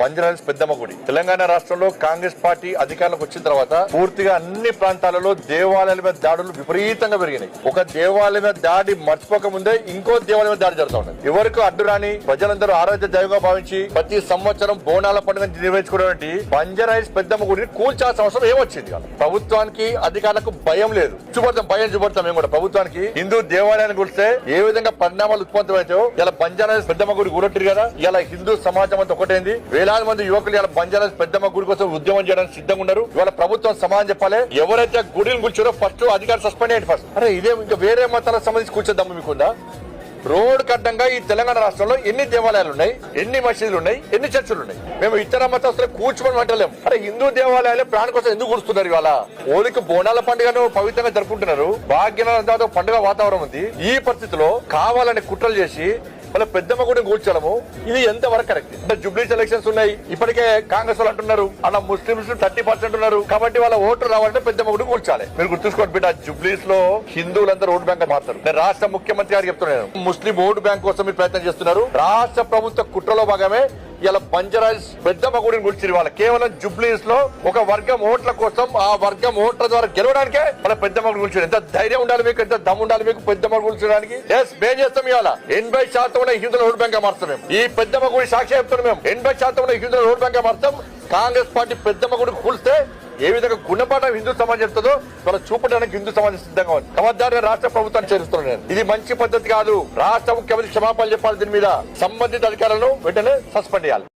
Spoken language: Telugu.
బంజారాహిల్స్ పెద్దమ్మ గుడి. తెలంగాణ రాష్ట్రంలో కాంగ్రెస్ పార్టీ అధికారంలోకి వచ్చిన తర్వాత పూర్తిగా అన్ని ప్రాంతాలలో దేవాలయాల మీద దాడులు విపరీతంగా పెరిగినాయి. ఒక దేవాలయం మీద దాడి మర్చిపోక ముందే ఇంకో దేవాలయం మీద దాడి జరుగుతా ఉన్నది. ఎవరికి అడ్డు రాని ప్రజలందరూ ఆరాధ్య దైవంగా భావించి ప్రతి సంవత్సరం బోనాల పండుగ నిర్వహించుకున్నటువంటి బంజారాహిల్స్ పెద్దమ్మ గుడిని కూల్చాల్సిన అవసరం ఏమొచ్చింది? ప్రభుత్వానికి అధికారులకు భయం లేదు. భయం చూపడతాం మేము కూడా. ప్రభుత్వానికి హిందూ దేవాలయాన్ని కూల్స్తే ఏ విధంగా పరిణామాలు ఉత్పన్నమవుతాయో ఇలా బంజారాహిల్స్ పెద్దమ్మ గుడి కూడట్టారు కదా. ఇలా హిందూ సమాజం అంతా ఒకటైంది. వేలాది మంది యువకులు ఇలా బంజారాహిల్స్ పెద్దమ్మ గుడి కోసం ఉద్యమం చేయడానికి సిద్ధంగా ఉన్నారు. ఇవాళ ప్రభుత్వం సమాధానం చెప్పాలి. ఎవరైతే గుడిని కూర్చారో ఫస్ట్ అధికారులు సస్పెండ్ అయ్యండి ఫస్ట్. అరే ఇదే ఇంకా వేరే మతాలకు సంబంధించి కూర్చోద్దాము మీకుందా? రోడ్ కడ్డంగా ఈ తెలంగాణ రాష్ట్రంలో ఎన్ని దేవాలయాలు ఉన్నాయి, ఎన్ని మసీదులు ఉన్నాయి, ఎన్ని చర్చలు ఉన్నాయి? మేము ఇతర మతస్థులు కూర్చోమని అంటలేము. అరే హిందూ దేవాలయాలు ప్రాణ కోసం ఎందుకు కూర్చున్నారు? ఇవాళ ఓలికి బోనాల పండుగను పవిత్రంగా జరుపుకుంటున్నారు. భాగ్యనాథ పండుగ వాతావరణం ఉంది. ఈ పరిస్థితిలో కావాలని కుట్రలు చేసి వాళ్ళ పెద్దమ్మ గుడిని కూర్చోడము ఇది ఎంతవరకు కరెక్ట్? అంటే జూబ్లీస్ ఎలక్షన్స్ ఉన్నాయి. ఇప్పటికే కాంగ్రెస్ వాళ్ళు అంటున్నారు అలా ముస్లింస్ 30% ఉన్నారు కాబట్టి వాళ్ళ ఓట్లు రావాలంటే పెద్దమ్మ గుడిని కూర్చాలి. మీరు గుర్తుంచుకోండి బిడ్డ, జూబ్లీస్ లో హిందువులందరూ ఓటు బ్యాంక్ మారుతారు. నేను రాష్ట్ర ముఖ్యమంత్రి గారు చెప్తున్నాను, ముస్లిం ఓటు బ్యాంక్ కోసం మీరు ప్రయత్నం చేస్తున్నారు. రాష్ట్ర ప్రభుత్వ కుట్రలో భాగమే ఇలా బంజారాహిల్స్ పెద్దమ్మ గుడిని కూర్చి వాళ్ళ కేవలం జూబ్లీస్ లో ఒక వర్గం ఓట్ల కోసం, ఆ వర్గం ఓట్ల ద్వారా గెలవడానికే వాళ్ళ పెద్దమ్మ గుడి కూర్చోండి. ఎంత ధైర్యం ఉండాలి మీకు, ఎంత దమ్ము ఉండాలి మీకు పెద్దమ్మ కూర్చోడానికి? మేము చేస్తాం. ఇవాళ 80% హిందువుల ఓటు బ్యాంక్ మారుస్తాం. మేము ఈ పెద్దమ్మ గుడి సాక్షి చెప్తున్నాం. మేము 80% హిందువుల ఓటు బ్యాంక్ మారుతాం. కాంగ్రెస్ పార్టీ పెద్దమ్మ గుడికి కూల్స్తే ఏ విధంగా గుణపాఠం హిందూ సమాజం చెప్తుందో వాళ్ళ చూపడానికి హిందూ సమాజం సిద్ధంగా ఉంది. ఖబర్దారుగా రాష్ట్ర ప్రభుత్వాన్ని చేరుస్తున్నాను. ఇది మంచి పద్ధతి కాదు. రాష్ట్ర ముఖ్యమంత్రి క్షమాపణలు చెప్పాలి. దీని మీద సంబంధిత అధికారులను వెంటనే సస్పెండ్ చేయాలి.